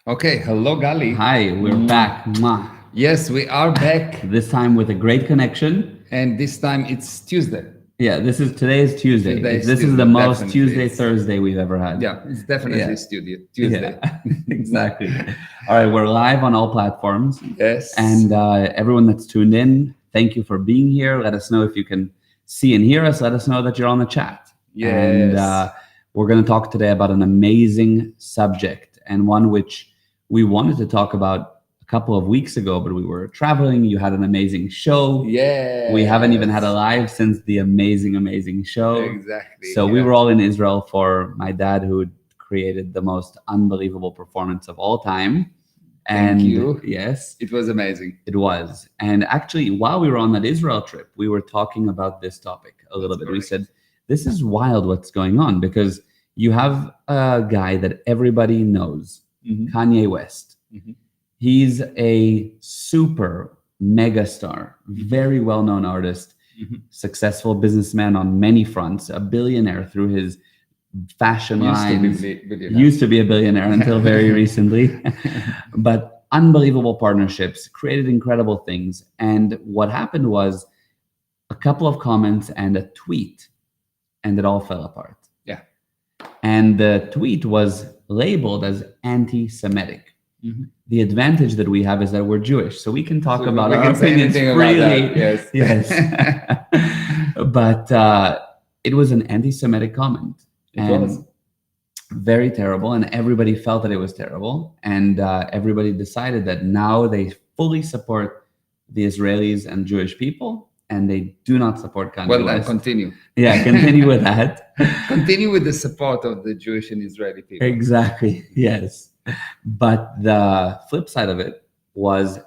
Okay, hello, Gali. Hi, we're back. Mwah. Yes, we are back, This time with a great connection. and this time it's Tuesday. Yeah, today is Tuesday. Today is This is Tuesday, the most definitely. Tuesday It's- Thursday we've ever had. Yeah, it's definitely Yeah. Tuesday. Yeah, exactly. All right, we're live on all platforms, Yes. and everyone that's tuned in, thank you for being here. Let us know if you can see and hear us. Let us know that you're on the chat. And Yes. we're going to talk today about an amazing subject, and one which we wanted to talk about a couple of weeks ago, but we were traveling. You had an amazing show. Yes. We haven't even had a live since the amazing show. Exactly. So we were all in Israel for my dad, who created the most unbelievable performance of all time. Thank you. Yes, It was amazing. it was. And actually, while we were on that Israel trip, we were talking about this topic a little That's bit. We correct. said, this is wild what's going on, because you have a guy that everybody knows, Mhm. Kanye West. Mhm. He's a super mega star, very well-known artist, Mhm. successful businessman on many fronts, a billionaire through his fashion lines. Used to be a billionaire until very recently. But unbelievable partnerships, created incredible things. And what happened was a couple of comments and a tweet, and it all fell apart. Yeah. And the tweet was labeled as anti-Semitic. Mhm. The advantage that we have is that we're Jewish, so we can talk So about we our can say opinions anything about freely. that, yes. But it was an anti-Semitic comment. It and was. Very terrible, and everybody felt that it was terrible, and everybody decided that now they fully support the Israelis and Jewish people, and they do not support Kanye Well, then West. continue. Yeah, continue with that. Continue with the support of the Jewish and Israeli people. Exactly. Yes. But the flip side of it was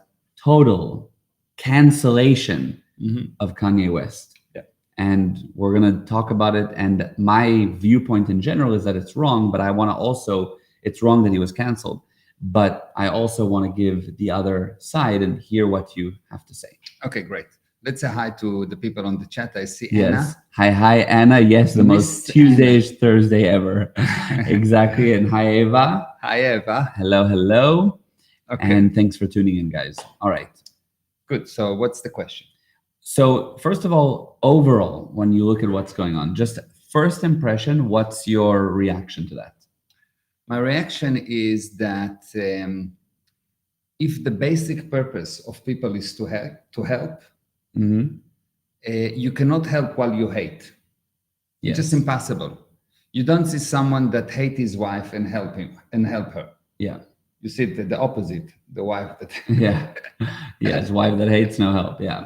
total cancellation Mhm. of Kanye West. Yeah. And we're going to talk about it. And my viewpoint in general is that it's wrong, but I want to also, it's wrong that he was canceled. But I also want to give the other side and hear what you have to say. Okay, great. Let's say hi to the people on the chat. I see Yes. Hi, Anna. Yes, the most Miss Tuesday-ish Thursday ever. Exactly. And hi, Eva. Anna. Hi, Eva. Hello. Okay, And thanks for tuning in, guys. All right. good. So what's the question? So first of all, overall, when you look at what's going on, just first impression, what's your reaction to that? My reaction is that if the basic purpose of people is to help, Mm-hmm. you cannot help while you hate. Yes. It's just impossible. You don't see someone that hate his wife and help him and help her. Yeah. You see the opposite, the wife that Yeah. Yes. Wife that hates no help. Yeah.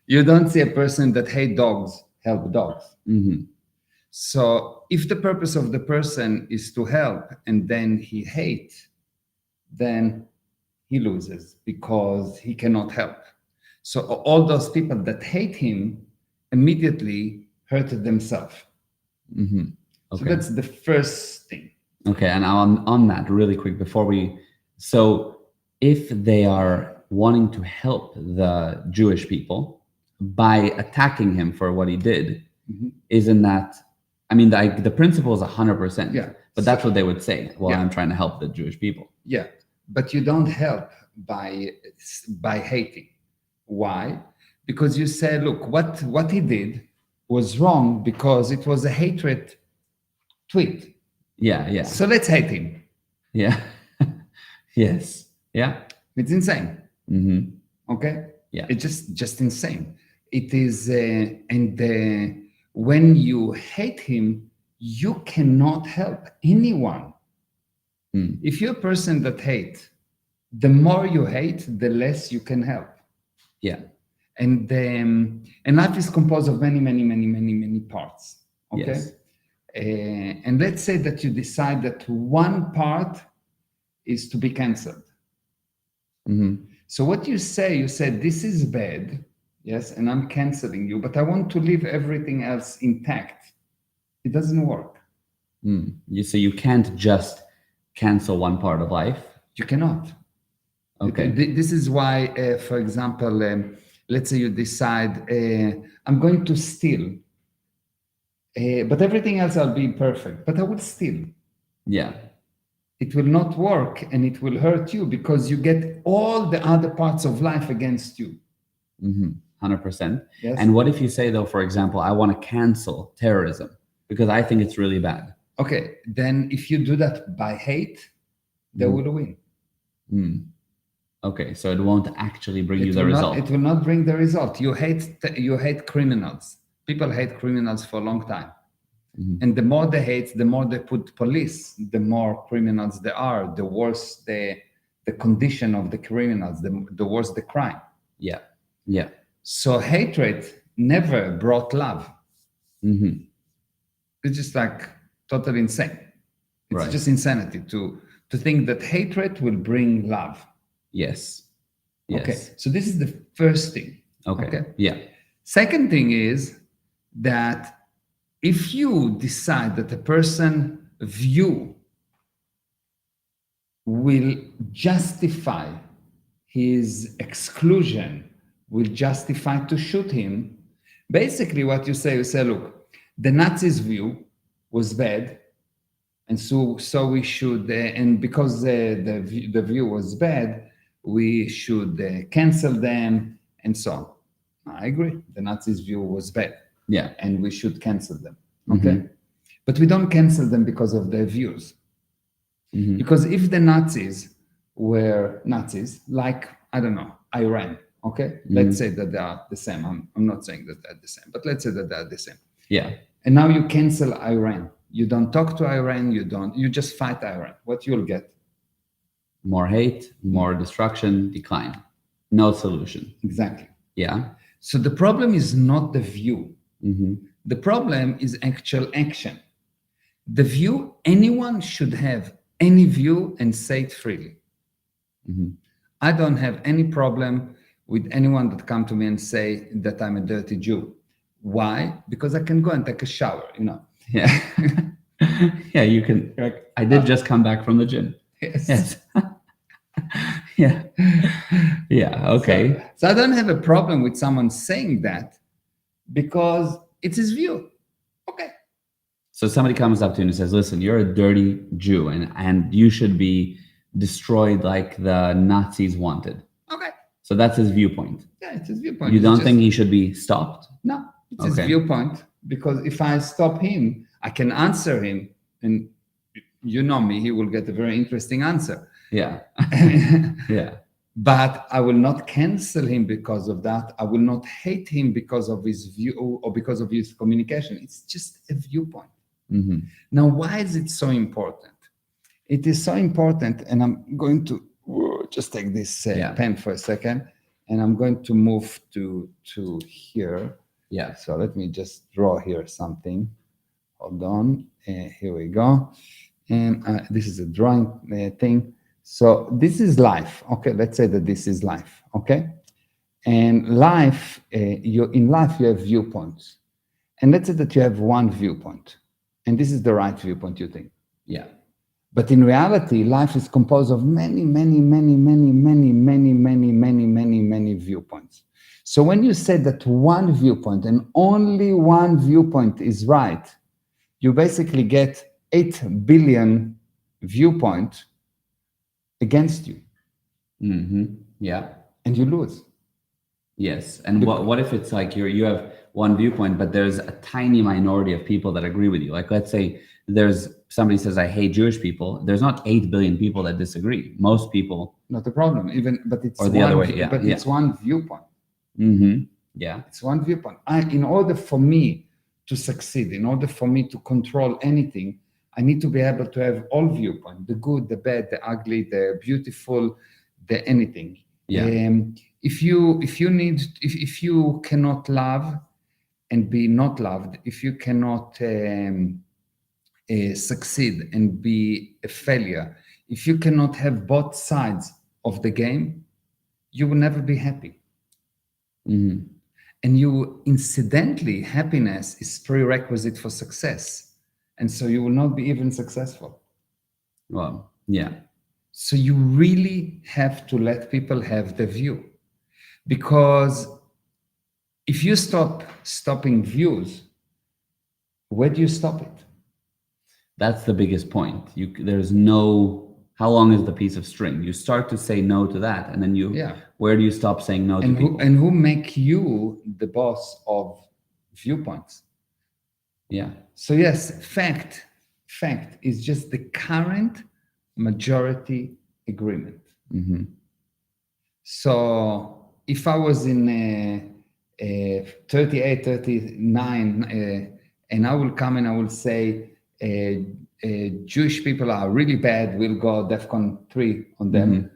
You don't see a person that hate dogs help dogs. Mm-hmm. So if the purpose of the person is to help and then he hates, then he loses because he cannot help. So all those people that hate him immediately hurted themselves. Mm-hmm. So Okay. that's the first thing. Okay. And on that, really quick, so if they are wanting to help the Jewish people by attacking him for what he did, Mhm. isn't that, I mean, the principle is 100%. Yeah. But that's what they would say. Well, Yeah. I'm trying to help the Jewish people. Yeah, but you don't help by hating. Why? Because you say, look, what he did was wrong because it was a hatred tweet. Yeah. So let's hate him. Yeah. Yes. Yeah. It's insane. Mm-hmm. Okay. Yeah. It's just insane. It is, when you hate him, you cannot help anyone. Mm. If you're a person that hate, the more you hate, the less you can help. Yeah. And life is composed of many parts. Okay. Yes. And let's say that you decide that one part is to be cancelled. Mm-hmm. So what you said, this is bad, yes, and I'm canceling you, but I want to leave everything else intact. It doesn't work. So you can't just cancel one part of life. You cannot. Okay. This is why, for example, let's say you decide, I'm going to steal, but everything else I'll be perfect, but I will steal. Yeah. it will not work and it will hurt you because you get all the other parts of life against you. 100%. Yes. And what if you say, though, for example, I want to cancel terrorism because I think it's really bad? Okay, then if you do that by hate, they will win. Okay, so it won't actually bring you the result. It will not bring the result. You hate criminals. People hate criminals for a long time. And the more they hate, the more they put police, the more criminals there are, the worse the condition of the criminals, the worse the crime. Yeah, yeah. So hatred never brought love. It's just like totally insane. It's just insanity to think that hatred will bring love. Yes. Yes. Okay, so this is the first thing. Okay. Yeah. Second thing is that if you decide that a person's view will justify his exclusion, will justify to shoot him, basically what you say, look, the Nazis' view was bad, and so we should, and because the view was bad, we should cancel them, and so on. I agree. The Nazis' view was bad. Yeah. And we should cancel them. Okay. But we don't cancel them because of their views. Because if the Nazis were Nazis, like, I don't know, Iran, okay? Let's say that they are the same. I'm not saying that they're the same, but let's say that they're the same. Yeah. And now you cancel Iran. You don't talk to Iran. You just fight Iran. What you'll get? More hate, more destruction, decline. No solution. Exactly. Yeah. So the problem is not the view. The problem is actual action. The view, anyone should have any view and say it freely. I don't have any problem with anyone that come to me and say that I'm a dirty Jew. Why? Because I can go and take a shower, Yeah. Yeah, you can. I did just come back from the gym. Yes. Yeah. Yeah. Okay. So I don't have a problem with someone saying that because it's his view. Okay. So somebody comes up to you and says, listen, you're a dirty Jew and you should be destroyed like the Nazis wanted. Okay. So that's his viewpoint. Yeah, it's his viewpoint. You don't think he should be stopped? No, it's his viewpoint. Because if I stop him, I can answer him. And you know me, he will get a very interesting answer. Yeah. Yeah. But I will not cancel him because of that. I will not hate him because of his view or because of his communication. It's just a viewpoint. Now, why is it so important? It is so important, and I'm going to just take this pen for a second, and I'm going to move to here. Yeah. So let me just draw here something. Hold on. Here we go. And this is a drawing thing. So this is life. Okay, let's say that this is life. Okay, and life, in life you have viewpoints, and let's say that you have one viewpoint, and this is the right viewpoint, you think. Yeah. But in reality, life is composed of many viewpoints. So when you say that one viewpoint and only one viewpoint is right, you basically get 8 billion viewpoints against you. Yeah. And you lose. Yes. And what if it's like you have one viewpoint, but there's a tiny minority of people that agree with you? Like, let's say somebody says, I hate Jewish people. There's not 8 billion people that disagree. Most people. Not a problem, but it's or the other way. Yeah. But it's one viewpoint. Yeah. It's one viewpoint. In order for me to succeed, in order for me to control anything, I need to be able to have all viewpoints: the good, the bad, the ugly, the beautiful, the anything. Yeah. If you cannot love and be not loved, if you cannot succeed and be a failure, if you cannot have both sides of the game, you will never be happy. And incidentally, happiness is prerequisite for success. And so you will not be even successful. Well, yeah. So you really have to let people have the view. Because if you stopping views, where do you stop it? That's the biggest point. There's no how long is the piece of string? You start to say no to that, and then where do you stop saying no to people? And who make you the boss of viewpoints? Yeah. So yes, fact is just the current majority agreement. Mm-hmm. So if I was in 38, 39, and I will come and I will say Jewish people are really bad, we'll go DEFCON 3 on them,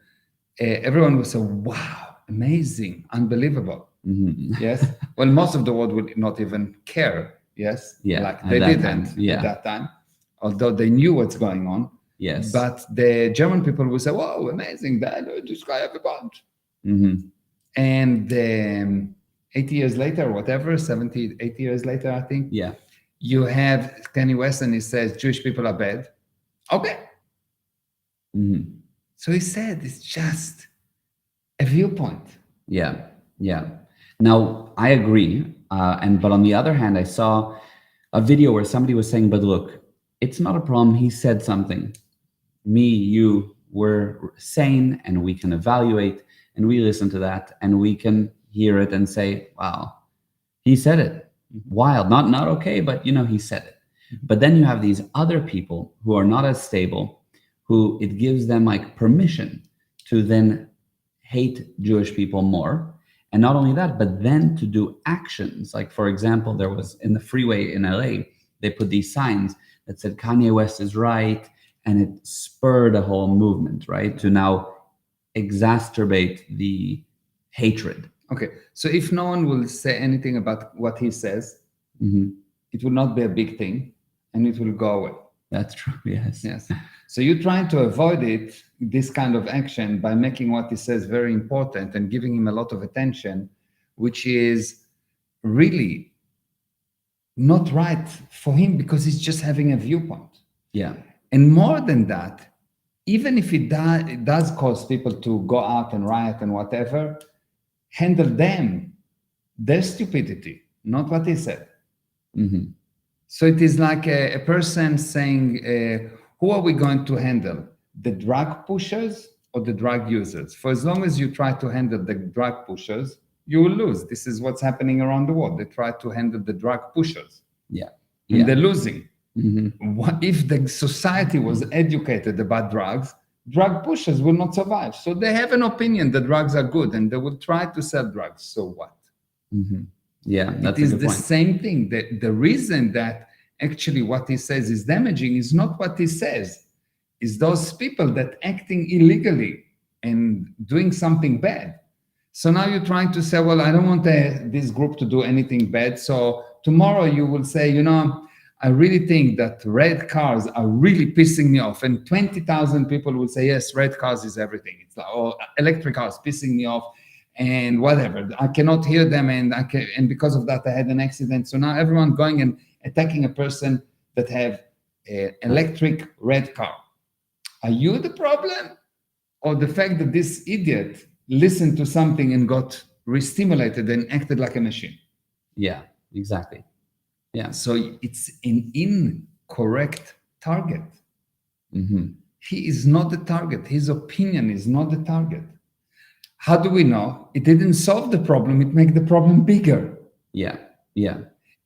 everyone will say, wow, amazing, unbelievable. Yes. Well, most of the world would not even care. Yes. Yeah. Like they didn't at that time, although they knew what's going on. Yes. But the German people will say, wow, amazing, this guy have a bunch. And 80 years later, whatever, 70, 80 years later, I think. Yeah. You have Kanye West and he says, Jewish people are bad. Okay. So he said, it's just a viewpoint. Yeah. Yeah. Now, I agree. But on the other hand, I saw a video where somebody was saying, but look, it's not a problem. He said something. Me, you, we're sane and we can evaluate and we listen to that and we can hear it and say, wow, he said it. Wild, not okay, but he said it. But then you have these other people who are not as stable, who it gives them like permission to then hate Jewish people more. And not only that, but then to do actions. Like, for example, there was in the freeway in LA, they put these signs that said Kanye West is right. And it spurred a whole movement, right? To now exacerbate the hatred. Okay. So if no one will say anything about what he says, it will not be a big thing and it will go away. That's true. Yes. Yes. So you're trying to avoid it, this kind of action, by making what he says very important and giving him a lot of attention, which is really not right for him because he's just having a viewpoint. Yeah. And more than that, even if it does cause people to go out and riot and whatever, handle them, their stupidity, not what he said. So it is like a person saying, who are we going to handle? The drug pushers or the drug users? For as long as you try to handle the drug pushers, you will lose. This is what's happening around the world. They try to handle the drug pushers. And they're losing. What if the society was educated about drugs? Drug pushers will not survive. So they have an opinion that drugs are good and they will try to sell drugs. So what? Yeah, that's it is the same thing. The reason that actually what he says is damaging is not what he says. It's those people that acting illegally and doing something bad. So now you're trying to say, well, I don't want this group to do anything bad. So tomorrow you will say, I really think that red cars are really pissing me off. And 20,000 people will say, yes, red cars is everything. It's like, oh, electric cars pissing me off and whatever. I cannot hear them. And because of that, I had an accident. So now everyone going and attacking a person that have an electric red car. Are you the problem? Or the fact that this idiot listened to something and got re-stimulated and acted like a machine? Yeah, exactly. Yeah. So it's an incorrect target. He is not the target. His opinion is not the target. How do we know? It didn't solve the problem. It made the problem bigger. Yeah.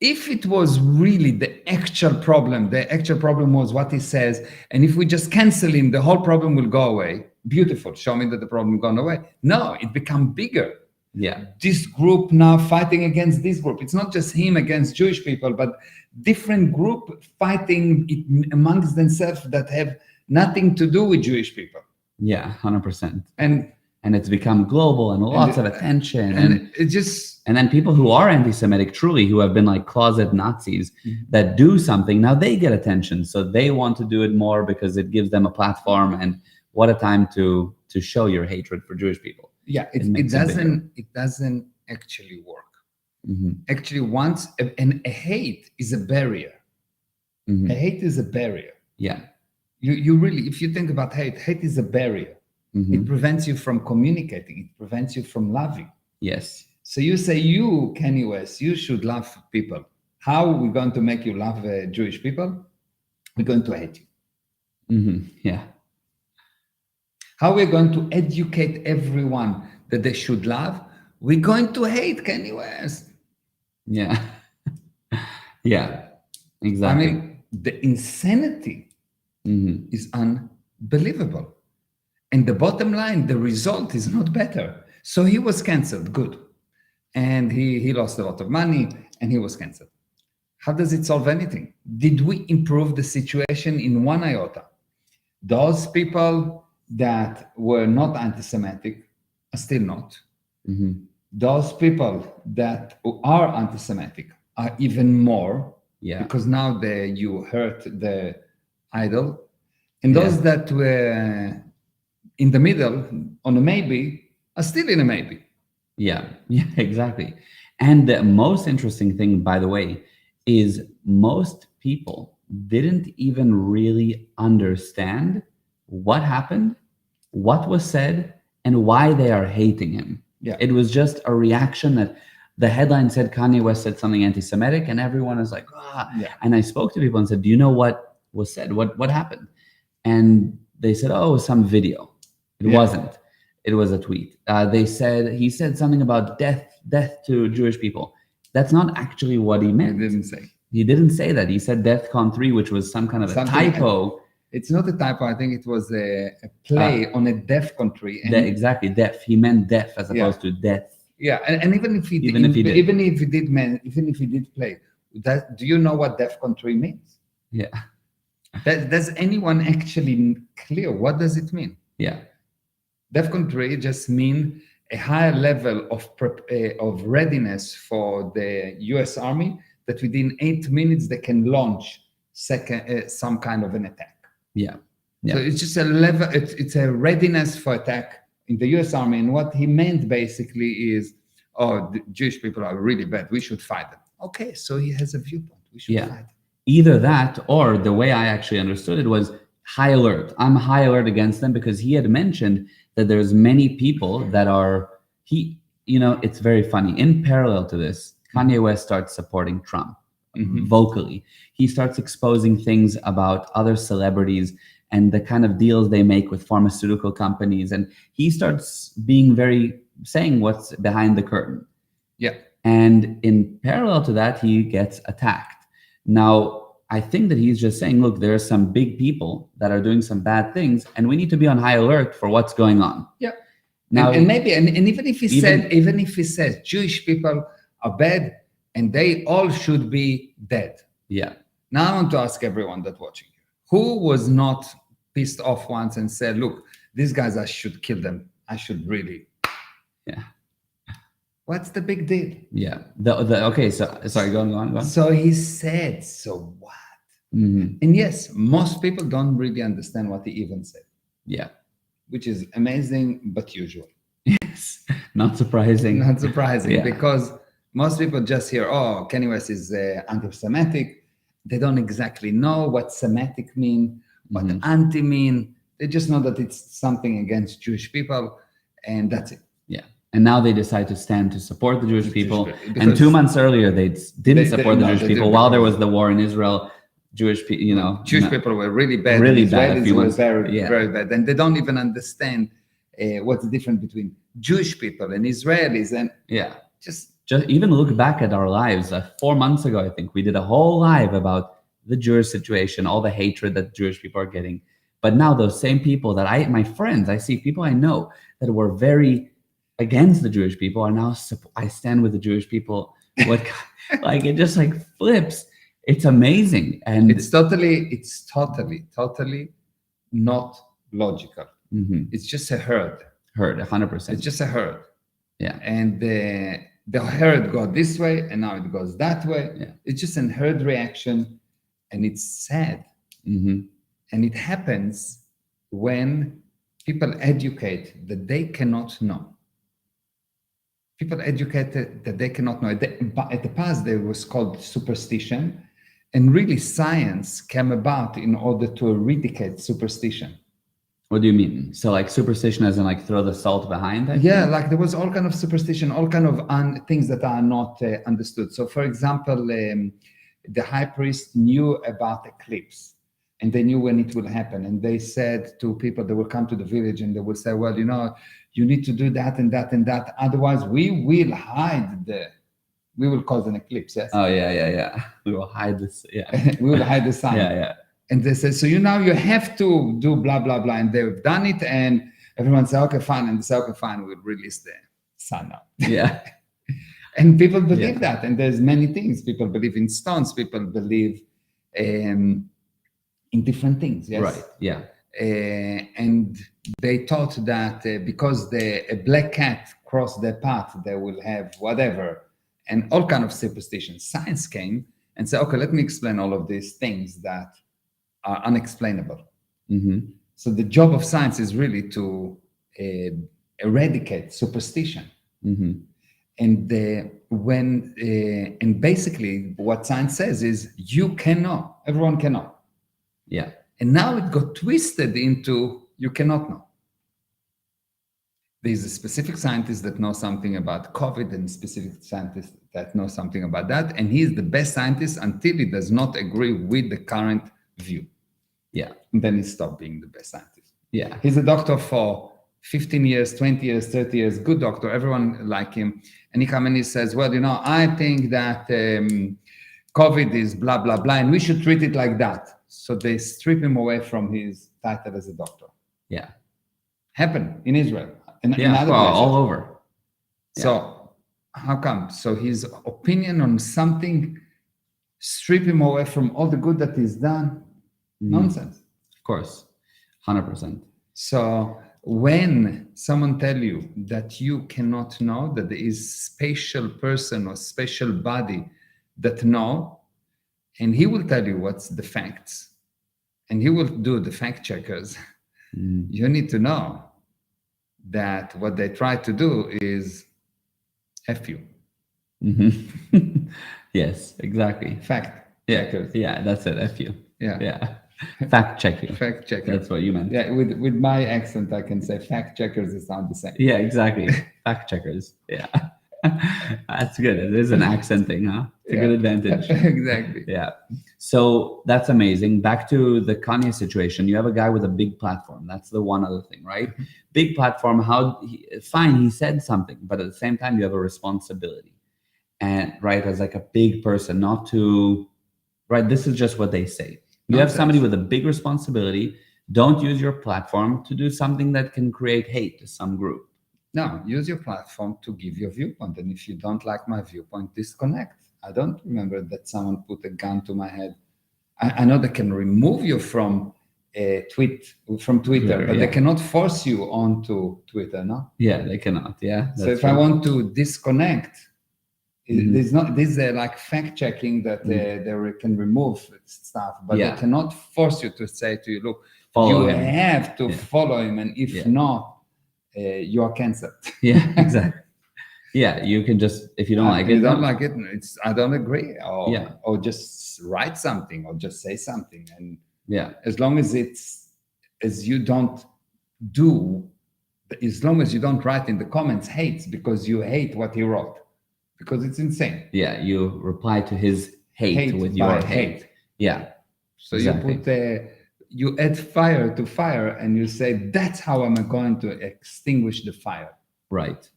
If it was really the actual problem was what he says, and if we just cancel him, the whole problem will go away. Beautiful. Show me that the problem gone away. No, it become bigger. Yeah. This group now fighting against this group. It's not just him against Jewish people, but different group fighting amongst themselves that have nothing to do with Jewish people. Yeah, 100%. And it's become global and lots of attention. And it just... And then people who are anti-Semitic, truly, who have been like closet Nazis that do something, now they get attention. So they want to do it more because it gives them a platform. And what a time to show your hatred for Jewish people. Yeah, it doesn't actually work. Actually, once a hate is a barrier. A hate is a barrier. Yeah. You really, if you think about hate is a barrier. It prevents you from communicating. It prevents you from loving. Yes. So you say, you, Kanye West, you should love people. How are we going to make you love Jewish people? We're going to hate you. Yeah. How we're going to educate everyone that they should love? We're going to hate Kanye West. Yeah. Yeah, I exactly. mean, the insanity is unbelievable. And the bottom line, the result is not better. So he was canceled, good. And he lost a lot of money and he was canceled. How does it solve anything? Did we improve the situation in one iota? Those people that were not anti-Semitic are still not. Those people that are anti-Semitic are even more, because now you hurt the idol. And those that were in the middle on a maybe are still in a maybe. Yeah, exactly. And the most interesting thing, by the way, is most people didn't even really understand what happened, what was said, and why they are hating him. Yeah. It was just a reaction that the headline said Kanye West said something anti-Semitic, and everyone is like, ah. Yeah. And I spoke to people and said, do you know what was said? What happened? And they said, oh, it was some video. It wasn't. It was a tweet. He said something about death to Jewish people. That's not actually what he meant. He didn't say. He didn't say that. He said DEFCON 3, which was some kind of a typo. It's not a typo. I think it was a play on a deaf country. Exactly, deaf. He meant deaf as opposed to death. Yeah, and even if he did play, do you know what deaf country means? Yeah. Does anyone actually clear what does it mean? Yeah. Deaf country just mean a higher level of readiness for the U.S. Army, that within 8 minutes they can launch some kind of an attack. Yeah. So it's just a level. It's a readiness for attack in the U.S. Army. And what he meant basically is, oh, the Jewish people are really bad. We should fight them. Okay, so he has a viewpoint. We should fight them. Either that, or the way I actually understood it was high alert. I'm high alert against them, because he had mentioned that there's many people that are, it's very funny. In parallel to this, Kanye West starts supporting Trump vocally. He starts exposing things about other celebrities and the kind of deals they make with pharmaceutical companies. And he starts saying what's behind the curtain. Yeah. And in parallel to that, he gets attacked. Now, I think that he's just saying, look, there are some big people that are doing some bad things, and we need to be on high alert for what's going on. Yeah. Now, and even if he says Jewish people are bad and they all should be dead. Yeah. Now I want to ask everyone that's watching, who was not pissed off once and said, look, these guys, I should kill them. I should really. Yeah. What's the big deal? Yeah. Okay. So sorry, go on. So he said, so what? And yes, most people don't really understand what he even said. Yeah. Which is amazing, but usual. Yes. Not surprising. Not surprising, because most people just hear, oh, Kanye West is anti-Semitic. They don't exactly know what Semitic mean, what anti mean. They just know that it's something against Jewish people, and that's it. Yeah. And now they decide to stand to support the Jewish people. And 2 months earlier, they didn't support the Jewish people. While there was the war in Israel, Jewish people, Jewish people were really bad. Really bad. Israelis were very bad. And they don't even understand what's the difference between Jewish people and Israelis. And just even look back at our lives. 4 months ago, I think we did a whole live about the Jewish situation, all the hatred that Jewish people are getting. But now those same people that my friends, I see people I know that were very against the Jewish people are now, I stand with the Jewish people. Like it just flips. It's amazing. And it's totally not logical. It's just a herd. 100%. It's just a herd. Yeah. And the herd goes this way and now it goes that way. Yeah. It's just a herd reaction, and it's sad. And it happens when people educate that they cannot know. People educated that they cannot know. At the past, there was called superstition, and really science came about in order to eradicate superstition. What do you mean? So superstition as in throw the salt behind it? Yeah, there was all kind of superstition, all kind of things that are not understood. So for example, the high priest knew about eclipse, and they knew when it will happen. And they said to people that will come to the village and they will say, well, you need to do that and that and that. Otherwise, we will cause an eclipse. Yes. Oh, yeah. We will hide this. Yeah. We will hide the sun. Yeah. And they said, so you have to do blah, blah, blah. And they've done it. And everyone said, okay, fine. And they said, okay, fine, we'll release the sun now. Yeah. And people believe that. And there's many things. People believe in stones. People believe in different things. Yes. Right. Yeah. And they thought that because a black cat crossed their path, they will have whatever, and all kind of superstitions. Science came and said, okay, let me explain all of these things that are unexplainable. Mm-hmm. So the job of science is really to eradicate superstition. Mm-hmm. And and basically what science says is you can know, everyone can know. Yeah. And now it got twisted into you cannot know. There's a specific scientist that knows something about COVID and specific scientist that knows something about that. And he's the best scientist until he does not agree with the current view. Yeah. And then he stopped being the best scientist. Yeah. He's a doctor for 15 years, 20 years, 30 years, good doctor, everyone like him. And he comes and he says, well, I think that COVID is blah, blah, blah, and we should treat it like that. So they strip him away from his title as a doctor. Yeah. Happened in Israel. In other places. All over. Yeah. So how come? So his opinion on something strip him away from all the good that he's done? Nonsense. Of course. 100%. So when someone tell you that you cannot know, that there is special person or special body that know, and he will tell you what's the facts, and he will do the fact checkers, you need to know that what they try to do is F you. Mm-hmm. Yes, exactly. Fact checkers. Yeah, that's it. F you. Yeah. Fact check you. Fact checker. That's what you meant. Yeah, with my accent, I can say fact checkers is not the same. Yeah, exactly. Fact checkers. Yeah. That's good. It is an accent thing, huh? It's a good advantage. Exactly. Yeah. So that's amazing. Back to the Kanye situation. You have a guy with a big platform. That's the one other thing, right? Big platform. Fine, he said something, but at the same time, you have a responsibility. And right, as like a big person, not to, right, this is just what they say. You have somebody with a big responsibility. Don't use your platform to do something that can create hate to some group. No, use your platform to give your viewpoint. And if you don't like my viewpoint, disconnect. I don't remember that someone put a gun to my head. I know they can remove you from Twitter, but they cannot force you onto Twitter, no? Yeah, they cannot. Yeah. So if I want to disconnect, there's not this like fact checking that they can remove stuff, but they cannot force you to say to you, look, you have to follow him, and if not, you are cancelled. Yeah, exactly. Yeah, you can just, if you don't like it, you don't like it, I don't agree, or just write something, or just say something, and as long as you don't write in the comments hates because you hate what he wrote, because it's insane. Yeah, you reply to his hate with your hate. Yeah. So exactly. You add fire to fire, and you say, that's how I'm going to extinguish the fire. Right.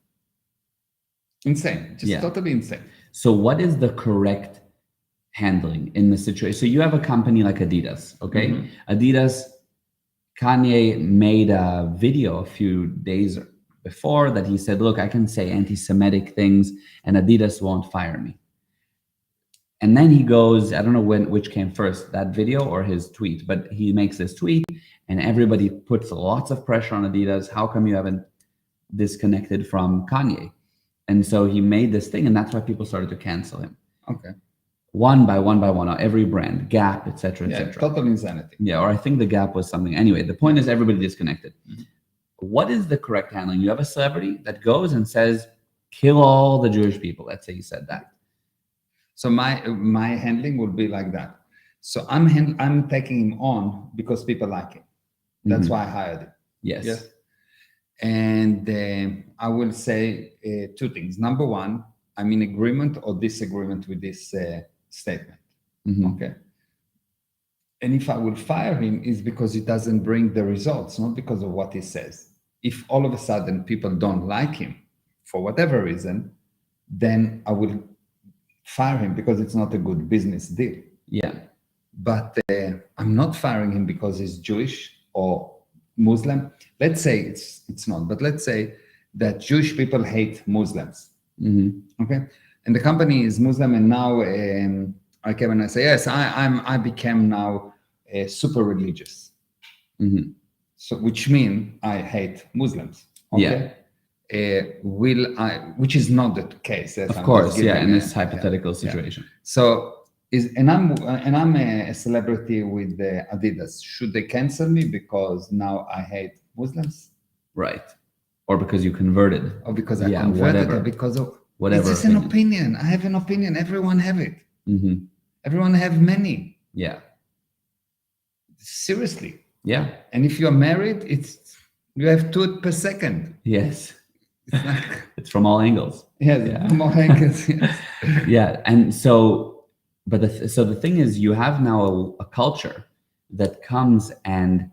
Insane. Just totally insane. So what is the correct handling in the situation? So you have a company like Adidas, okay? Mm-hmm. Adidas, Kanye made a video a few days before that he said, look, I can say anti-Semitic things and Adidas won't fire me. And then he goes, I don't know which came first, that video or his tweet, but he makes this tweet and everybody puts lots of pressure on Adidas. How come you haven't disconnected from Kanye? And so he made this thing, and that's why people started to cancel him. Okay. One by one, every brand, Gap, etc., etc. Total insanity. Yeah, or I think the Gap was something. Anyway, the point is everybody disconnected. Mm-hmm. What is the correct handling? You have a celebrity that goes and says, kill all the Jewish people. Let's say he said that. So my handling will be like that. So I'm taking him on because people like him. That's why I hired him. Yes. And I will say two things. Number one, I'm in agreement or disagreement with this statement. Mm-hmm. Okay. And if I will fire him, is because it doesn't bring the results, not because of what he says. If all of a sudden people don't like him for whatever reason, then I will fire him because it's not a good business deal. Yeah. But I'm not firing him because he's Jewish or Muslim. Let's say it's not, but let's say that Jewish people hate Muslims. Mm-hmm. Okay, and the company is Muslim, and now I came and I say, yes, I became now super religious. Mm-hmm. So which means I hate Muslims. Okay? Which is not the case. Of course, in this hypothetical situation. Yeah. So I'm a celebrity with Adidas. Should they cancel me because now I hate Muslims? Right. Or because you converted. Or because I converted, or because of whatever. It's just an opinion. I have an opinion. Everyone have it. Mm-hmm. Everyone have many. Yeah. Seriously. Yeah. And if you're married, you have 2 per second. Yes. It's from all angles. Yes, yeah. From all angles. Yes. Yeah. And so, but the thing is, you have now a culture that comes and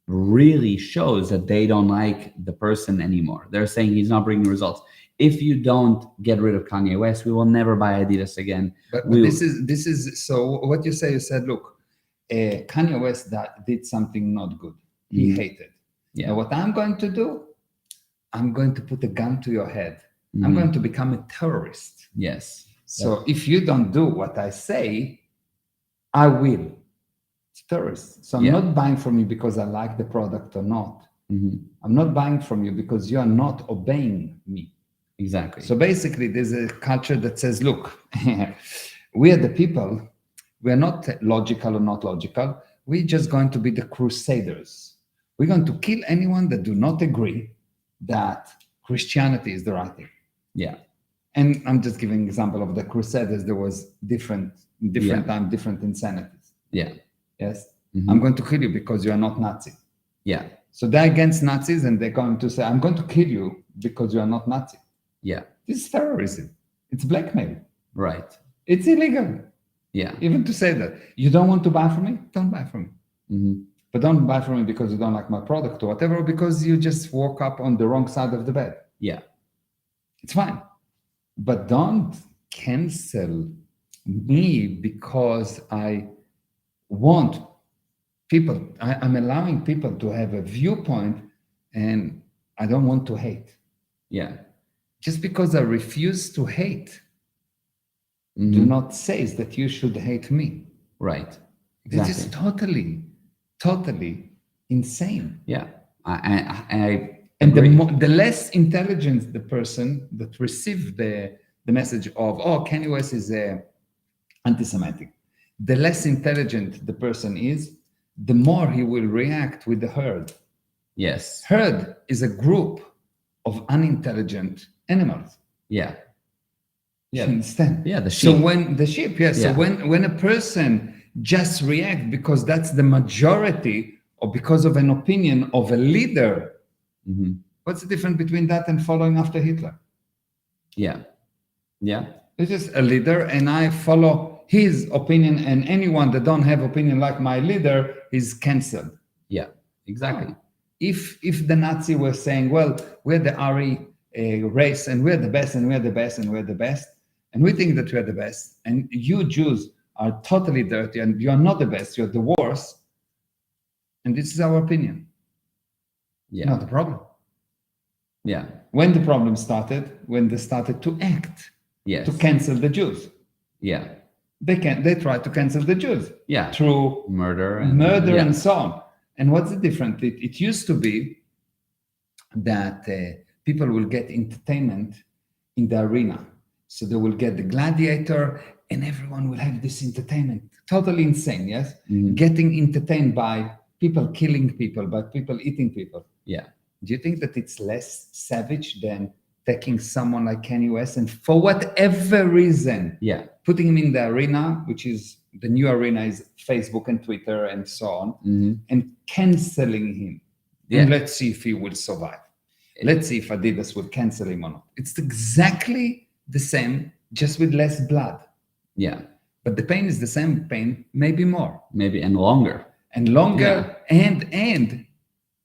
really shows that they don't like the person anymore. They're saying he's not bringing results. If you don't get rid of Kanye West, we will never buy Adidas again. But this is so what you say. You said, look, Kanye West did something not good. He hated. Yeah. Now what I'm going to do, I'm going to put a gun to your head. Mm-hmm. I'm going to become a terrorist. Yes. So if you don't do what I say, I will. It's terrorist. So I'm not buying from you because I like the product or not. Mm-hmm. I'm not buying from you because you are not obeying me. Exactly. So basically, there's a culture that says, look, we are the people. We are not logical or not logical. We're just going to be the crusaders. We're going to kill anyone that do not agree that Christianity is the right thing. Yeah. And I'm just giving an example of the Crusaders. There was different time, different insanities. Yeah. Yes. Mm-hmm. I'm going to kill you because you are not Nazi. Yeah. So they're against Nazis and they're going to say, I'm going to kill you because you are not Nazi. Yeah. This is terrorism. It's blackmail. Right. It's illegal. Yeah. Even to say that. You don't want to buy from me? Don't buy from me. Mm-hmm. But don't buy from me because you don't like my product or whatever, or because you just woke up on the wrong side of the bed. Yeah. It's fine. But don't cancel me because I want people, I'm allowing people to have a viewpoint and I don't want to hate. Yeah. Just because I refuse to hate, Mm-hmm. do not say that you should hate me. Right. Exactly. It's just totally insane. Yeah. I And the less intelligent the person that received the message of, oh, Kanye West is anti-Semitic, the less intelligent the person is, the more he will react with the herd. Yes. Herd is a group of unintelligent animals. Yeah. Yeah. You understand? Yeah, the sheep. So when the sheep, yes. Yeah. So when a person just reacts because that's the majority or because of an opinion of a leader, mm-hmm. What's the difference between that and following after Hitler? Yeah. Yeah. It's just a leader and I follow his opinion, and anyone that don't have opinion like my leader is canceled. Yeah, exactly. If the Nazi were saying, well, we're the Ari race and we're the best and we're the best and we're the best, and we think that we're the best, and you Jews are totally dirty and you're not the best, you're the worst, and this is our opinion. Yeah. Not a problem. Yeah. When the problem started, when they started to act, yes, to cancel the Jews. Yeah. They tried to cancel the Jews. Yeah. Through murder and so on. And what's the difference? It used to be that people will get entertainment in the arena. So they will get the gladiator and everyone will have this entertainment. Totally insane, yes? Mm-hmm. Getting entertained by people killing people, by people eating people. Yeah. Do you think that it's less savage than taking someone like Kanye West and for whatever reason, yeah, putting him in the arena, which is the new arena is Facebook and Twitter and so on, mm-hmm. and canceling him? Yeah. And let's see if he will survive. Let's see if Adidas will cancel him or not. It's exactly the same, just with less blood. Yeah. but the pain is the same pain, maybe more. Maybe, and longer. And longer, and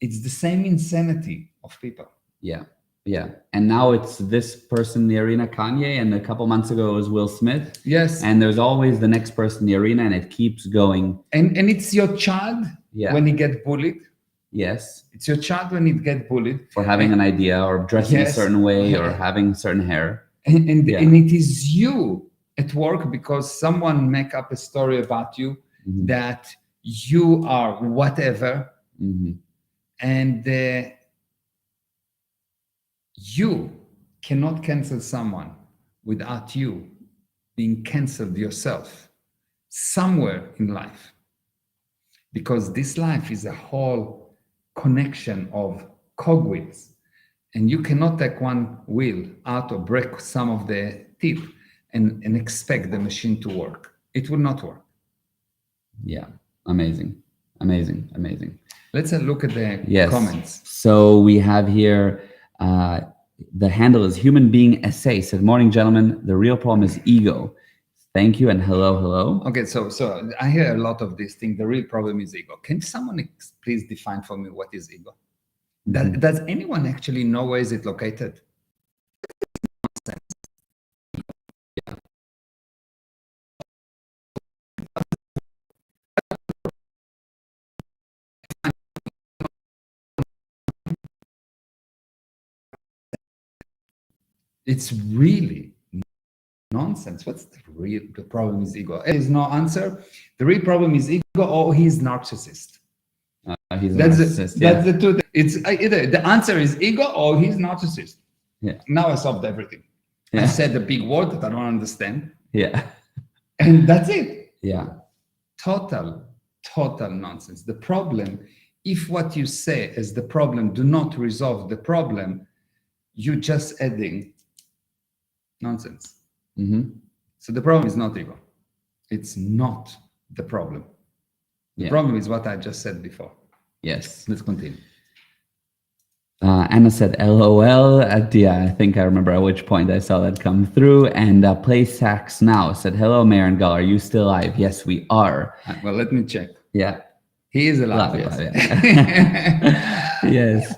it's the same insanity of people. Yeah. Yeah. And now it's this person in the arena, Kanye, and a couple months ago it was Will Smith. Yes. And there's always the next person in the arena, and it keeps going. And it's your child when he get bullied. Yes. It's your child when he get bullied. For having an idea or dressing a certain way or having certain hair. And it is you at work because someone make up a story about you that you are whatever. And you cannot cancel someone without you being canceled yourself somewhere in life. Because this life is a whole connection of cogwheels. And you cannot take one wheel out or break some of the teeth and expect the machine to work. It will not work. Yeah, amazing. Let's look at the comments. So we have here, the handle is human being essay. Said, morning, gentlemen. The real problem is ego. Thank you and hello. Okay, so I hear a lot of this thing. The real problem is ego. Can someone please define for me what is ego? Does anyone actually know where is it located? It's really nonsense. What's the problem is ego? There is no answer. The real problem is ego or he's narcissist. He's a narcissist. That's the two. It's either the answer is ego or he's narcissist. Yeah. Now I solved everything. Yeah. I said a big word that I don't understand. Yeah. And that's it. Yeah. Total nonsense. The problem, if what you say as the problem do not resolve the problem, you're just adding nonsense. So the problem is not ego. It's not the problem. The problem is what I just said before. Yes. Let's continue. Anna said LOL I think I remember at which point I saw that come through. And Play Sax Now said, hello, Meir and Gal, are you still alive? Yes, we are. Well, let me check. Yeah. He is alive. Yes. Yes.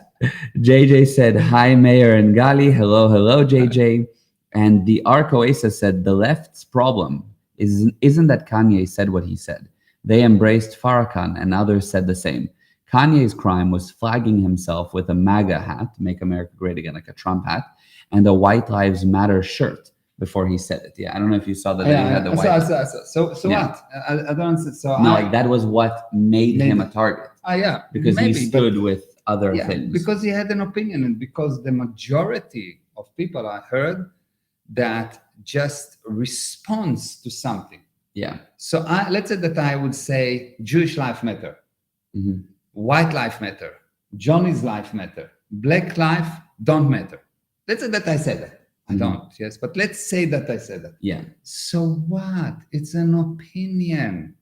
JJ said, hi, Meir and Gali. Hello, JJ. And the Arc Oasis said, the left's problem isn't that Kanye said what he said. They embraced Farrakhan and others said the same. Kanye's crime was flagging himself with a MAGA hat, Make America Great Again, like a Trump hat, and a White Lives Matter shirt before he said it. Yeah, I don't know if you saw that. He had the white. So what? I don't understand. So no, like that was what made him a target. Yeah, because he stood with other things. Because he had an opinion, and because the majority of people I heard that just responds to something. Yeah. So let's say that I would say Jewish life matter, white life matter, Johnny's life matter, black life don't matter. Let's say that I said that. I don't, yes, but let's say that I said that. Yeah. So what? It's an opinion.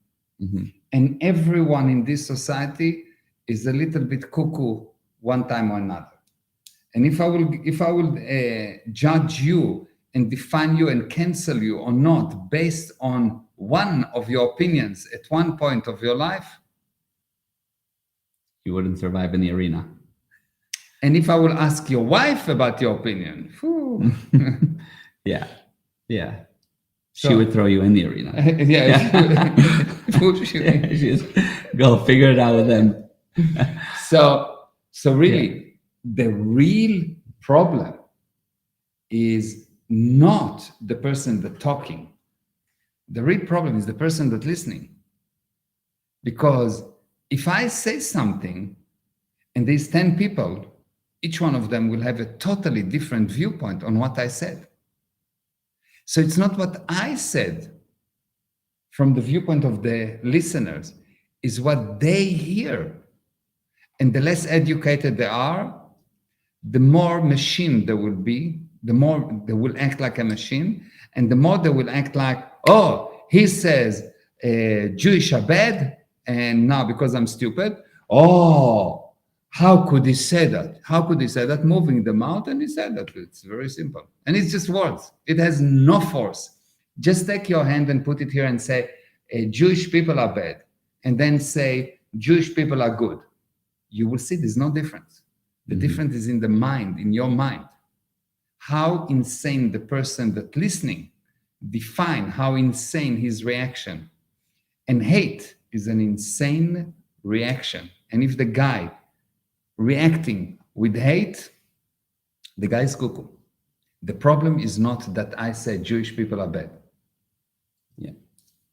And everyone in this society is a little bit cuckoo one time or another. And if I will judge you and define you and cancel you or not based on one of your opinions at one point of your life, you wouldn't survive in the arena. And if I will ask your wife about your opinion, yeah. She would throw you in the arena. She's go figure it out with them. So really, the real problem is not the person that talking. The real problem is the person that listening. Because if I say something and there's 10 people, each one of them will have a totally different viewpoint on what I said. So it's not what I said from the viewpoint of the listeners, is what they hear. And the less educated they are, the more machine there will be, the more they will act like a machine, and the more they will act like, oh, he says Jewish are bad, and now because I'm stupid, oh, how could he say that? How could he say that? Moving the mouth, and he said that. It's very simple. And it's just words. It has no force. Just take your hand and put it here and say, Jewish people are bad. And then say, Jewish people are good. You will see there's no difference. The difference is in the mind, in your mind. How insane the person that listening define how insane his reaction. And hate is an insane reaction. And if the guy reacting with hate, the guy is cuckoo. The problem is not that I say Jewish people are bad.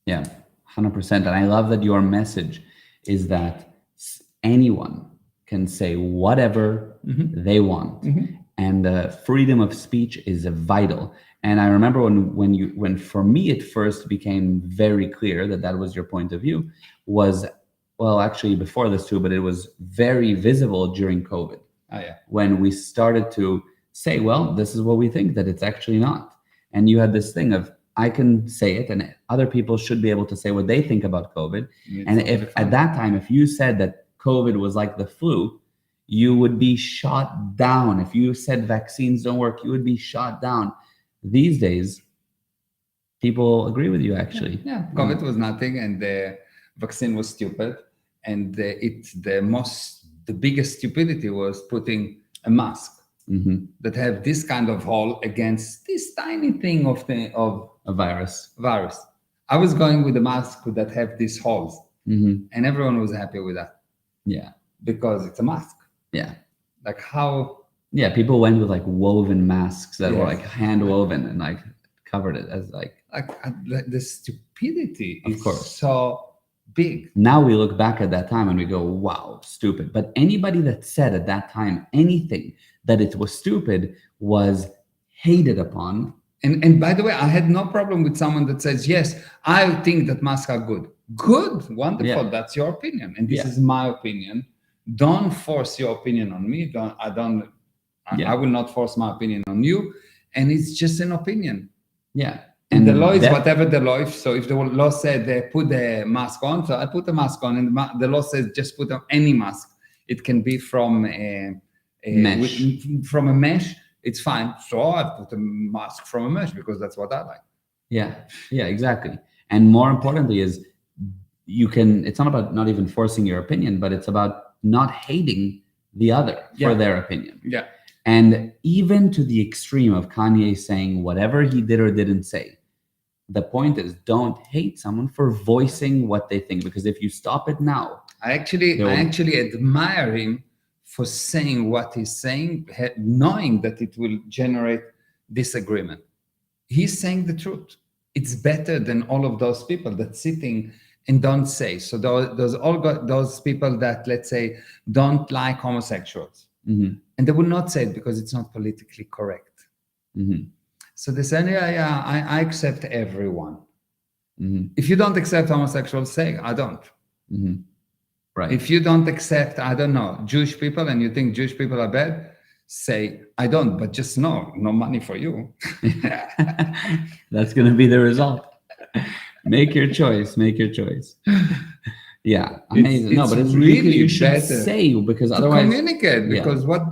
Yeah, 100%. And I love that your message is that anyone can say whatever they want. And the freedom of speech is vital. And I remember when for me it first became very clear that that was your point of view was, well, actually before this too, but it was very visible during COVID. When we started to say, well, this is what we think, that it's actually not. And you had this thing of, I can say it and other people should be able to say what they think about COVID. And if at that time, if you said that COVID was like the flu, you would be shot down. If you said vaccines don't work, you would be shot down. These days, people agree with you, actually. Yeah, COVID was nothing, and the vaccine was stupid. And the biggest stupidity was putting a mask that have this kind of hole against this tiny thing of a virus. I was going with a mask that have these holes, and everyone was happy with that. Yeah, because it's a mask. Yeah, like how. Yeah, people went with like woven masks that were like hand woven and like covered it as like the stupidity of is course so big. Now we look back at that time and we go, wow, stupid. But anybody that said at that time anything that it was stupid was hated upon. And by the way, I had no problem with someone that says, yes, I think that masks are good. Good, wonderful. That's your opinion. And this is my opinion. Don't force your opinion on me. I will not force my opinion on you. And it's just an opinion. Yeah. And the law is whatever the law is. So if the law said they put the mask on, so I put the mask on, and the law says just put on any mask. It can be from a mesh. It's fine. So I put a mask from a mesh because that's what I like. Yeah, exactly. And more importantly is it's not about not even forcing your opinion, but it's about not hating the other for their opinion. Yeah. And even to the extreme of Kanye saying whatever he did or didn't say, the point is don't hate someone for voicing what they think, because if you stop it now, I actually admire him for saying what he's saying, knowing that it will generate disagreement. He's saying the truth. It's better than all of those people that sitting and don't say. So those people that, let's say, don't like homosexuals. And they will not say it because it's not politically correct. So they say, I accept everyone. If you don't accept homosexuals, say, I don't. Right. If you don't accept, I don't know, Jewish people and you think Jewish people are bad, say, I don't, but just no money for you. That's going to be the result. Make your choice. Yeah, amazing. But it's really you should say, because otherwise communicate, because what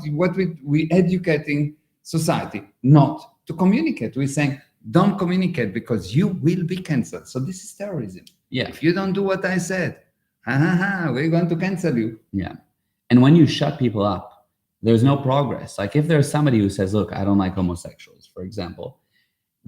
we educating society not to communicate. We're saying don't communicate because you will be cancelled. So this is terrorism. Yeah. If you don't do what I said, we're going to cancel you. Yeah. And when you shut people up, there's no progress. Like if there's somebody who says, look, I don't like homosexuals, for example,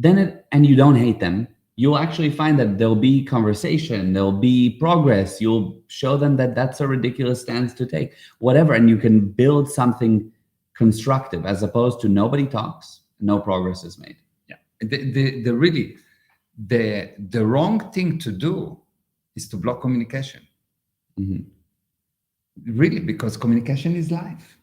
and you don't hate them, you'll actually find that there'll be conversation, there'll be progress. You'll show them that that's a ridiculous stance to take, whatever. And you can build something constructive as opposed to nobody talks, no progress is made. Yeah. The wrong thing to do is to block communication. Really, because communication is life.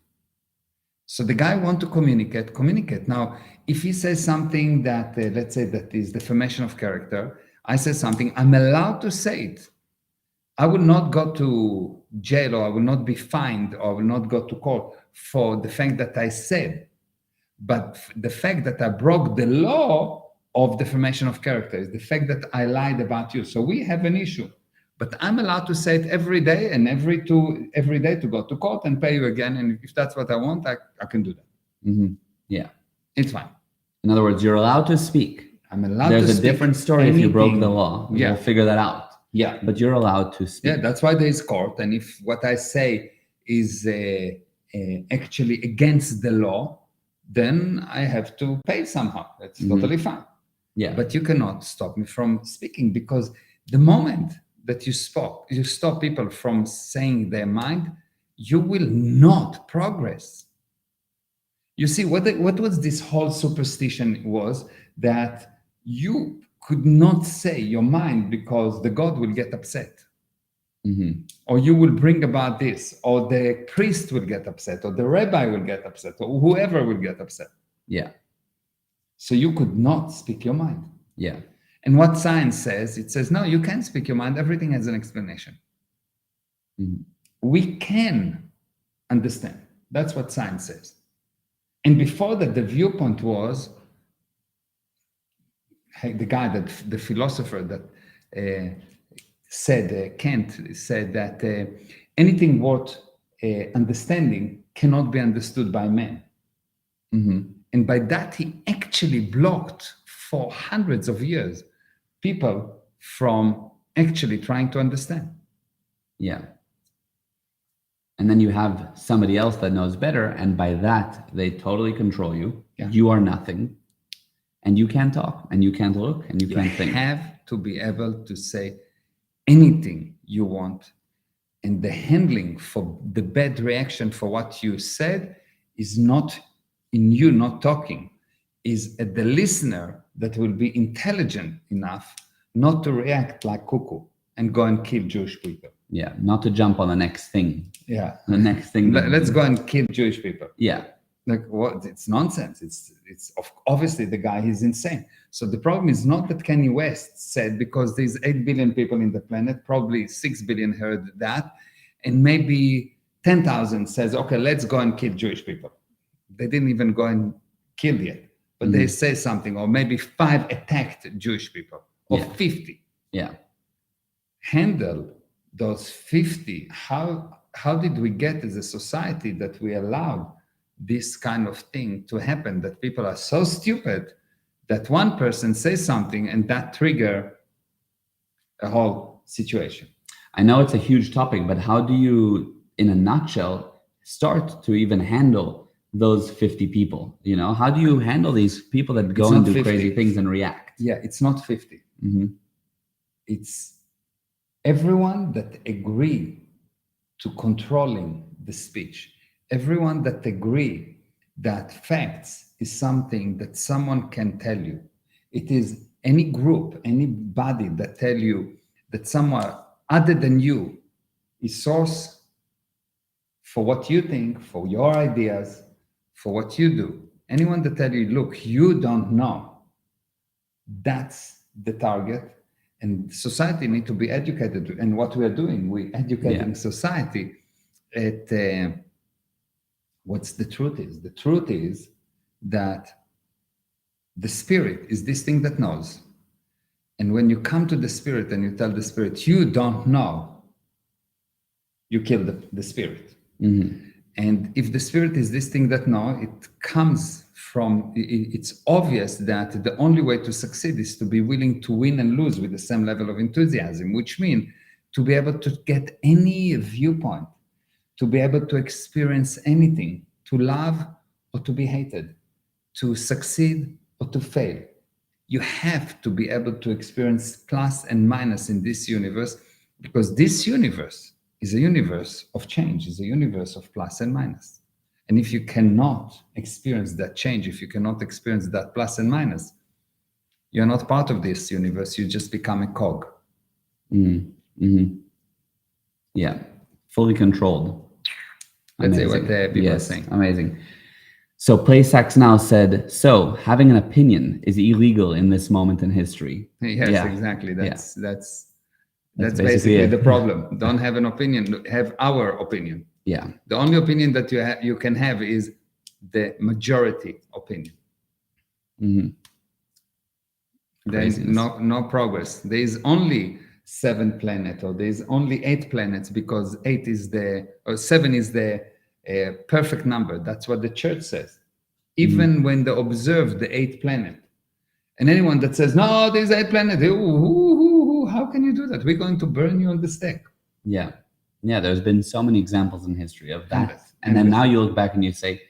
So the guy wants to communicate. Now, if he says something that, let's say that is defamation of character, I say something, I'm allowed to say it. I will not go to jail, or I will not be fined, or I will not go to court for the fact that I said. But the fact that I broke the law of defamation of character is the fact that I lied about you. So we have an issue. But I'm allowed to say it every day and every day to go to court and pay you again. And if that's what I want, I can do that. Yeah. It's fine. In other words, you're allowed to speak. I'm allowed There's to a speak different story if you broke the anything. law. Yeah. We'll figure that out. Yeah. But you're allowed to speak. Yeah, that's why there is court. And if what I say is actually against the law, then I have to pay somehow. That's totally fine. Yeah. But you cannot stop me from speaking, because the moment that you stop people from saying their mind, you will not progress. You see, what was this whole superstition was that you could not say your mind because the God will get upset. Or you will bring about this, or the priest will get upset, or the rabbi will get upset, or whoever will get upset. Yeah. So you could not speak your mind. Yeah. And what science says, it says, no, you can speak your mind. Everything has an explanation. We can understand. That's what science says. And before that, the viewpoint was, the guy the philosopher that said, Kant said that anything worth understanding cannot be understood by man. And by that, he actually blocked for hundreds of years people from actually trying to understand. Yeah. And then you have somebody else that knows better, and by that, they totally control you. Yeah. You are nothing, and you can't talk, and you can't look, and you can't think. You have to be able to say anything you want, and the handling for the bad reaction for what you said is not in you not talking, is at the listener that will be intelligent enough not to react like cuckoo and go and kill Jewish people. Yeah, not to jump on the next thing. Yeah, the next thing. Let's go and kill Jewish people. Yeah, like what? It's nonsense. It's obviously the guy is insane. So the problem is not that Kanye West said, because there's 8 billion people in the planet, probably 6 billion heard that, and maybe 10,000 says, okay, let's go and kill Jewish people. They didn't even go and kill yet, but they say something, or maybe 5 attacked Jewish people, or 50. Yeah. Handle those 50. How did we get as a society that we allowed this kind of thing to happen, that people are so stupid that one person says something and that trigger a whole situation? I know it's a huge topic, but how do you, in a nutshell, start to even handle those 50 people? You know, how do you handle these people that go and do 50 crazy things and react? Yeah, it's not 50. It's everyone that agree to controlling the speech, everyone that agree that facts is something that someone can tell you. It is any group, anybody that tell you that someone other than you is source for what you think, for your ideas, for what you do. Anyone that tell you, look, you don't know, that's the target. And society need to be educated. And what we are doing, we're educating society at what's the truth is. The truth is that the spirit is this thing that knows. And when you come to the spirit and you tell the spirit, you don't know, you kill the spirit. And if the spirit is this thing that knows, it comes from, it's obvious that the only way to succeed is to be willing to win and lose with the same level of enthusiasm, which means to be able to get any viewpoint, to be able to experience anything, to love or to be hated, to succeed or to fail. You have to be able to experience plus and minus in this universe, because this universe is a universe of change, is a universe of plus and minus. And if you cannot experience that change, if you cannot experience that plus and minus, you're not part of this universe. You just become a cog. Yeah, fully controlled. Let's say what people are saying. Amazing. So PlaySax now said, so having an opinion is illegal in this moment in history. Yes, exactly. That's basically the problem. Don't have an opinion, have our opinion. Yeah. The only opinion that you can have is the majority opinion. Then no progress. There is only 7 planets, or there is only 8 planets, because 7 is the perfect number. That's what the church says. Even when they observe the 8th planet, And anyone that says, no, there's a planet, how can you do that? We're going to burn you on the stake. Yeah. Yeah, there's been so many examples in history of that. Endless. And then now you look back and you say,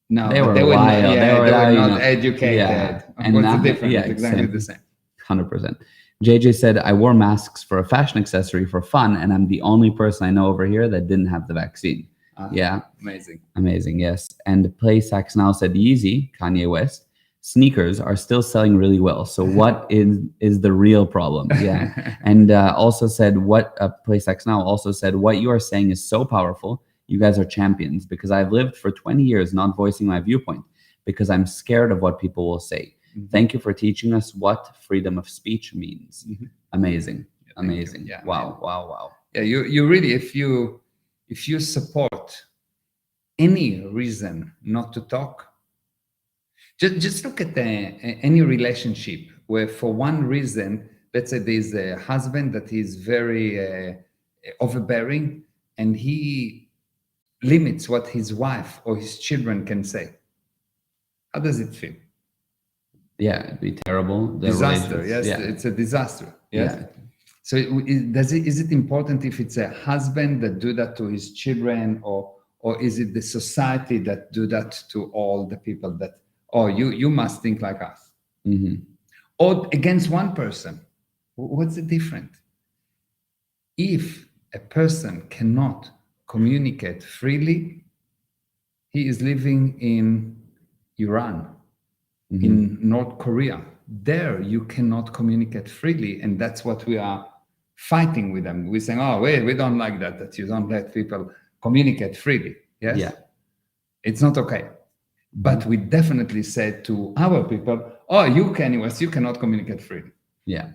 no, they were wild. Not, they were not you know, educated. Yeah. And what's now, the difference? Yeah, It's exactly the same. 100%. JJ said, I wore masks for a fashion accessory for fun, and I'm the only person I know over here that didn't have the vaccine. Yeah. Amazing, yes. And PlaySax now said, Yeezy, Kanye West, sneakers are still selling really well. So what is the real problem? Yeah. And also said, PlaySax now also said, what you are saying is so powerful. You guys are champions, because I've lived for 20 years not voicing my viewpoint because I'm scared of what people will say. Mm-hmm. Thank you for teaching us what freedom of speech means. Mm-hmm. Amazing. Yeah, amazing. Yeah, wow. Yeah, you really, if you support any reason not to talk, just look at any relationship where for one reason, let's say there's a husband that is very overbearing and he limits what his wife or his children can say. How does it feel? Yeah, it'd be terrible. Disaster, yes, yeah. It's a disaster. Yes. Yeah. So is it important if it's a husband that do that to his children, or is it the society that do that to all the people that, you must think like us? Mm-hmm. Or against one person? What's the difference? If a person cannot communicate freely, he is living in Iran, mm-hmm. in North Korea. There you cannot communicate freely, and that's what we are fighting with them. We're saying, we don't like that you don't let people communicate freely. Yes? Yeah. It's not okay. Mm-hmm. But we definitely said to our people, you Kanye West, you cannot communicate freely. Yeah.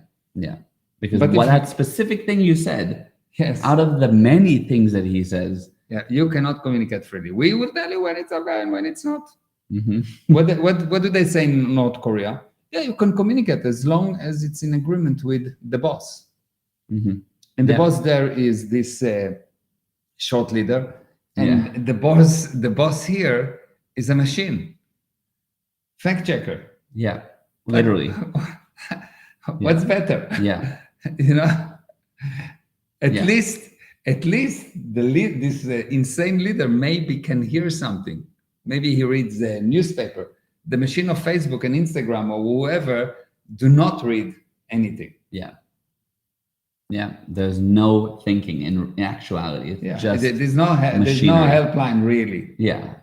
Because that specific thing you said, yes, out of the many things that he says, yeah, you cannot communicate freely. We will tell you when it's okay and when it's not. Mm-hmm. What do they say in North Korea? Yeah, you can communicate as long as it's in agreement with the boss. Mm-hmm. And the boss there is this short leader, and the boss here is a machine, fact checker. Yeah, literally. What's better? Yeah, At least this insane leader maybe can hear something. Maybe he reads the newspaper. The machine of Facebook and Instagram or whoever do not read anything. Yeah. There's no thinking in actuality. It's just there's no helpline really. Yeah.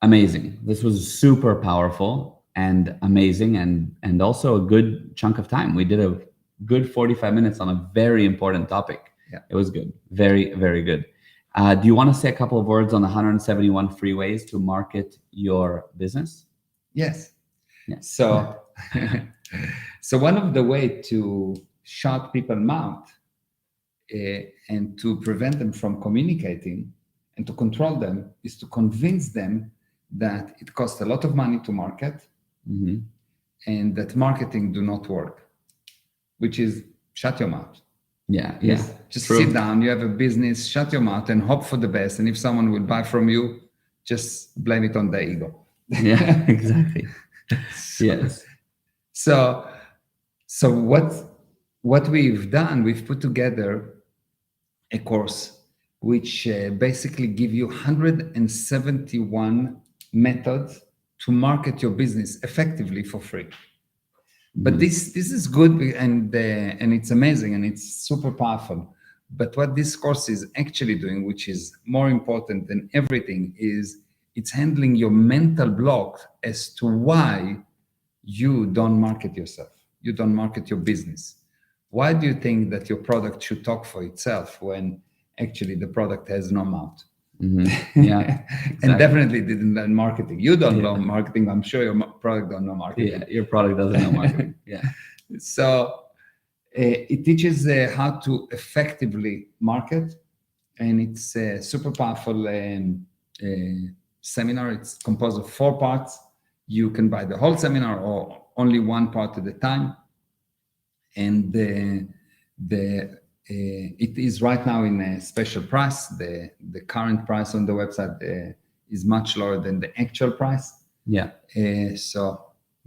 Amazing. This was super powerful and amazing, and also a good chunk of time. We did a good 45 minutes on a very important topic. Yeah. It was good. Very, very good. Do you want to say a couple of words on the 171 free ways to market your business? Yes. Yeah. So one of the way to shut people's mouth and to prevent them from communicating and to control them is to convince them that it costs a lot of money to market, mm-hmm. and that marketing do not work, which is shut your mouth. Yeah. Just true. Sit down, you have a business, shut your mouth and hope for the best. And if someone will buy from you, just blame it on the ego. Yeah, exactly. Yes. So what we've done, we've put together a course which basically give you 171 methods to market your business effectively for free. But this is good, and it's amazing, and it's super powerful. But what this course is actually doing, which is more important than everything, is it's handling your mental block as to why you don't market yourself. You don't market your business. Why do you think that your product should talk for itself when actually the product has no mouth? Mm-hmm. Yeah, exactly. And definitely didn't learn marketing. You don't know marketing. I'm sure your product don't know marketing. Yeah, your product doesn't know marketing. Yeah. So it teaches how to effectively market, and it's a super powerful seminar. It's composed of 4 parts. You can buy the whole seminar or only one part at a time. And it is right now in a special price. The current price on the website is much lower than the actual price. Yeah. So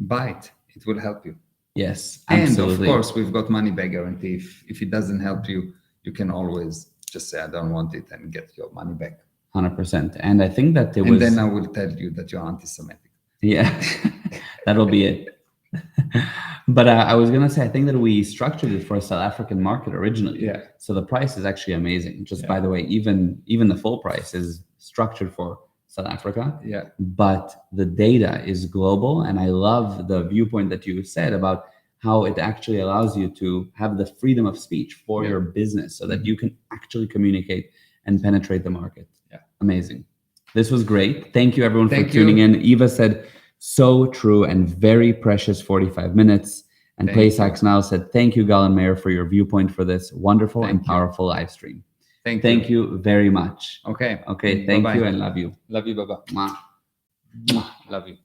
buy it. It will help you. Yes, absolutely. And of course, we've got money back guarantee. If it doesn't help you, you can always just say, I don't want it, and get your money back. 100%. And I think that and then I will tell you that you're anti-Semitic. Yeah, that'll be it. But I was going to say, I think that we structured it for a South African market originally. Yeah. So the price is actually amazing. Just by the way, even the full price is structured for South Africa. Yeah. But the data is global. And I love the viewpoint that you said about how it actually allows you to have the freedom of speech for your business so that you can actually communicate and penetrate the market. Yeah. Amazing. This was great. Thank you, everyone, for tuning in. Eva said, so true and very precious 45 minutes. And Paysax now said, thank you, Gal and Meir, for your viewpoint for this wonderful and powerful live stream. Thank you very much. Okay. Thank you and love you. Love you, Baba. Mwah. Mwah. Love you.